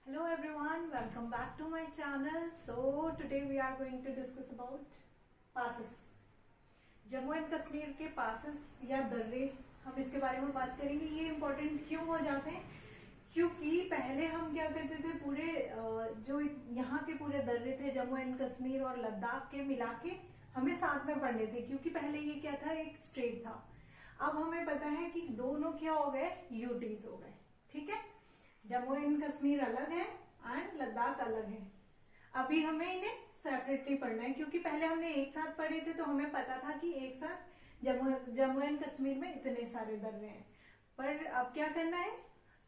Hello everyone, welcome back to my channel. So today we are going to discuss about passes. Jammu and Kashmir के passes या दर्रे, हम इसके बारे में बात करेंगे। ये इम्पोर्टेंट क्यों हो जाते हैं? क्योंकि पहले हम क्या करते थे, पूरे जो यहाँ के पूरे दर्रे थे जम्मू एंड कश्मीर और लद्दाख के मिला के हमें साथ में पढ़ने थे, क्योंकि पहले ये क्या था, एक स्टेट था। अब हमें पता है कि दोनों क्या हो गए, यूटीज हो गए। ठीक है, जम्मू एंड कश्मीर अलग है एंड लद्दाख अलग है। अभी हमें इन्हें सेपरेटली पढ़ना है, क्योंकि पहले हमने एक साथ पढ़े थे तो हमें पता था कि एक साथ जम्मू एंड कश्मीर में इतने सारे दर्रे हैं। पर अब क्या करना है,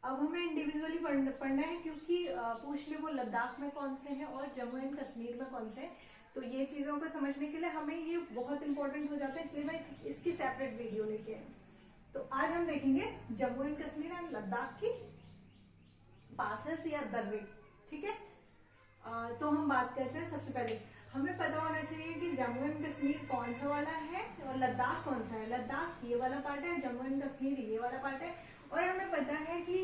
अब हमें इंडिविजुअली पढ़ना है, क्योंकि पूछ ले वो लद्दाख में कौन से हैं और जम्मू एंड कश्मीर में कौन से हैं। तो ये चीजों को समझने के लिए हमें ये बहुत इंपॉर्टेंट हो जाता है, इसलिए मैं इसकी सेपरेट वीडियो लेके आई। तो आज हम देखेंगे जम्मू एंड कश्मीर एंड लद्दाख की पासेस या दर्रे। ठीक है, तो हम बात करते हैं। सबसे पहले हमें पता होना चाहिए कि जम्मू एंड कश्मीर कौन सा वाला है और लद्दाख कौन सा है। लद्दाख ये वाला पार्ट है, जम्मू एंड कश्मीर ये वाला पार्ट है। और हमें पता है कि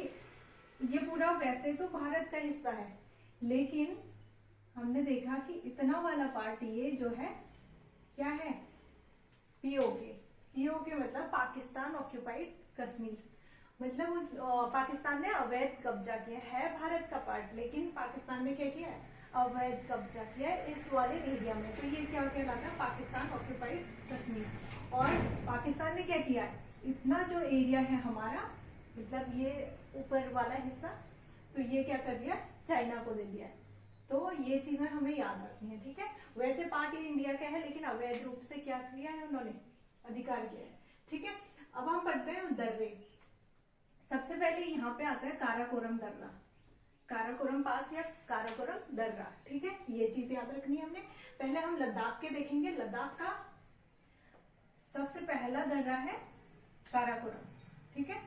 ये पूरा वैसे तो भारत का हिस्सा है, लेकिन हमने देखा कि इतना वाला पार्ट ये जो है क्या है, पीओके। पीओके मतलब पाकिस्तान ऑक्यूपाइड कश्मीर, मतलब पाकिस्तान ने अवैध कब्जा किया है। भारत का पार्ट, लेकिन पाकिस्तान ने क्या किया है, अवैध कब्जा किया है इस वाले एरिया में। तो ये क्या कहलाता है, पाकिस्तान ऑक्यूपाइड कश्मीर। और पाकिस्तान ने क्या किया है, इतना जो एरिया है हमारा, मतलब ये ऊपर वाला हिस्सा, तो ये क्या कर दिया, चाइना को दे दिया। तो ये चीजें हमें याद रखनी है। ठीक है, वैसे पार्ट ये इंडिया का है, लेकिन अवैध रूप से क्या किया है उन्होंने, अधिकार किया है। ठीक है, अब हम पढ़ते हैं दर्रे। सबसे पहले यहाँ पे आता है काराकोरम दर्रा, काराकोरम पास या काराकोरम दर्रा। ठीक है, ये चीज याद रखनी है हमने। पहले हम लद्दाख के देखेंगे। लद्दाख का सबसे पहला दर्रा है काराकोरम। ठीक है,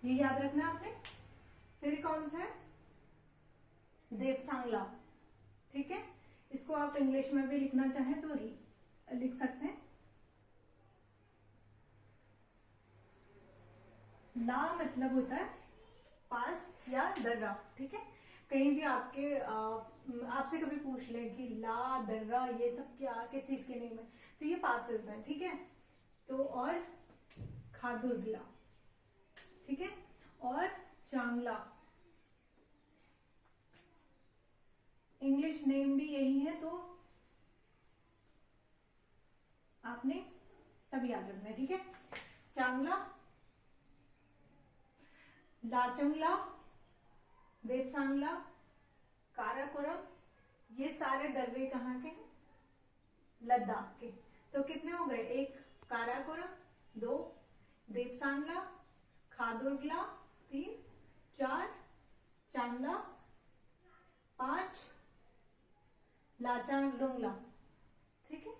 ये याद रखना आपने। फिर कौन सा है, देवसांगला। ठीक है, इसको आप इंग्लिश में भी लिखना चाहें तो लिख सकते हैं। ला मतलब होता है पास या दर्रा। ठीक है, कहीं भी आपसे कभी पूछ ले कि ला, दर्रा, ये सब क्या, किस चीज के नेम है, तो ये पासेस हैं। ठीक है, तो और खादुर्गला, ठीक है, और चांगला, इंग्लिश नेम भी यही है, तो आपने सब याद रखना है। ठीक है, चांगला, लाचंगला, देवसांगला, काराकोरम, ये सारे दर्रे कहाँ के, लद्दाख के। तो कितने हो गए, एक काराकोरम, दो देवसांगला, खादुर्गला, तीन, चार चांगला, पांच लाचांगलुंगला। ठीक है,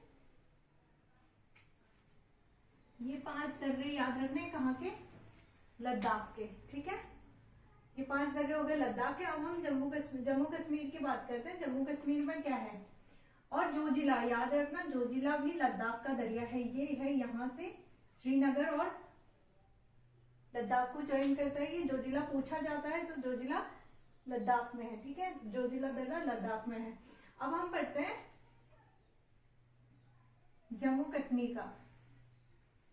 ये 5 दर्रे याद रखने कहाँ के, लद्दाख के। ठीक है, ये 5 दर्रे हो गए लद्दाख के। अब हम जम्मू कश्मीर की बात करते हैं। जम्मू कश्मीर में क्या है, और जोजिला याद रखना, जोजिला भी लद्दाख का दरिया है। ये है यहाँ से श्रीनगर और लद्दाख को ज्वाइन करता है। ये जोजिला पूछा जाता है, तो जोजिला लद्दाख में है। ठीक है, जोजिला दर्रा लद्दाख में है। अब हम पढ़ते हैं जम्मू कश्मीर का।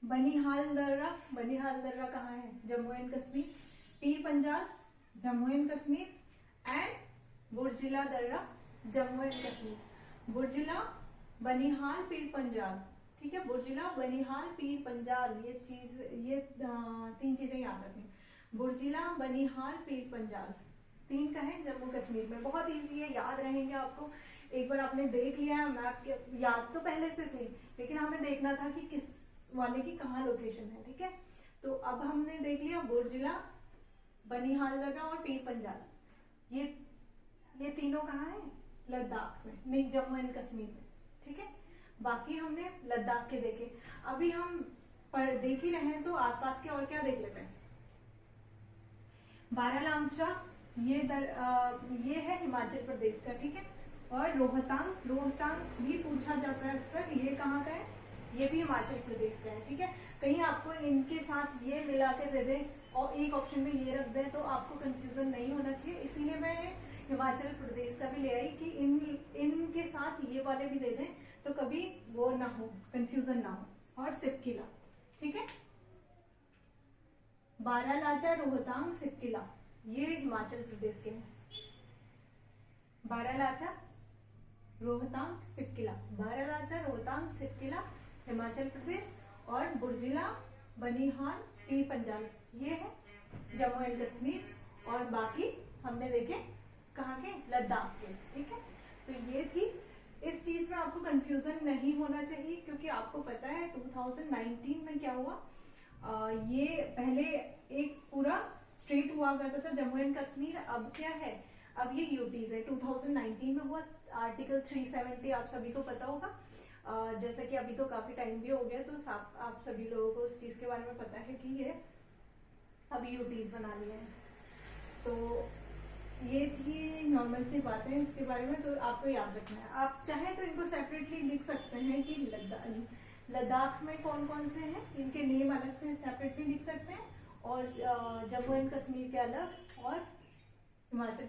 बनिहाल दर्रा, बनिहाल दर्रा कहाँ है, Jammu and Kashmir. Pir Panjal, Jammu and Kashmir. And Burzila दर्रा, जम्मू एंड कश्मीर। बुर्जिला, बनिहाल, पीर पंजाल। ठीक है, बुर्जिला, बनिहाल, पीर पंजाल, ये 3 चीजें याद रखनी। बुर्जिला, बनिहाल, पीर पंजाल, 3 का है जम्मू कश्मीर में। बहुत इजी है, याद रहेंगे आपको। एक बार आपने देख लिया मैप के, याद तो पहले से थे, लेकिन हमें देखना था कि किस वाले की कहाँ लोकेशन है। ठीक है, तो अब हमने देख लिया बुर्जिला, बनिहाल दर्रा और पीर पंजाल। ये तीनों कहाँ है, लद्दाख में, नहीं जम्मू एंड कश्मीर में। ठीक है, बाकी हमने लद्दाख के देखे। अभी हम देख ही रहे हैं, तो आसपास के और क्या देख लेते हैं। बारालांचा, ये है हिमाचल प्रदेश का। ठीक है, और रोहतांग भी पूछा जाता है अक्सर, ये कहाँ का है, ये भी हिमाचल प्रदेश का है, ठीक है। कहीं आपको इनके साथ ये मिला के दे दें और एक ऑप्शन में ये रख दें तो आपको कंफ्यूजन नहीं होना चाहिए, इसीलिए मैं हिमाचल प्रदेश का भी ले आई कि इनके साथ ये वाले भी दे दें तो कभी वो ना हो, कंफ्यूजन ना हो। और सिपकिला, ठीक है, बारालाचा, रोहतांग, सिपकिला, ये हिमाचल प्रदेश के हैं। बारालाचा, रोहतांग, सिपकिला, बारालाचा, रोहतांग, सिपकिला हिमाचल प्रदेश, और बुर्जिला, बनिहाल, पीर पंजाल ये है जम्मू एंड कश्मीर, और बाकी हमने देखे कहाँ के, लद्दाख के, ठीक है। तो ये थी, इस चीज में आपको कंफ्यूजन नहीं होना चाहिए क्योंकि आपको पता है 2019 में क्या हुआ, ये पहले एक पूरा स्टेट हुआ करता था जम्मू एंड कश्मीर, अब क्या है, अब ये यूटीज है। 2019 में हुआ आर्टिकल 370, आप सभी को पता होगा। जैसा कि अभी तो काफी टाइम भी हो गया तो आप सभी लोगों को उस चीज के बारे में पता है कि ये अभी यूटीज बना लिए हैं। तो ये थी नॉर्मल सी बातें इसके बारे में, तो आपको याद रखना है। आप चाहे तो इनको सेपरेटली लिख सकते हैं कि लद्दाख में कौन कौन से हैं, इनके नेम अलग से सेपरेटली लिख सकते हैं, और जम्मू एंड कश्मीर के अलग, और हिमाचल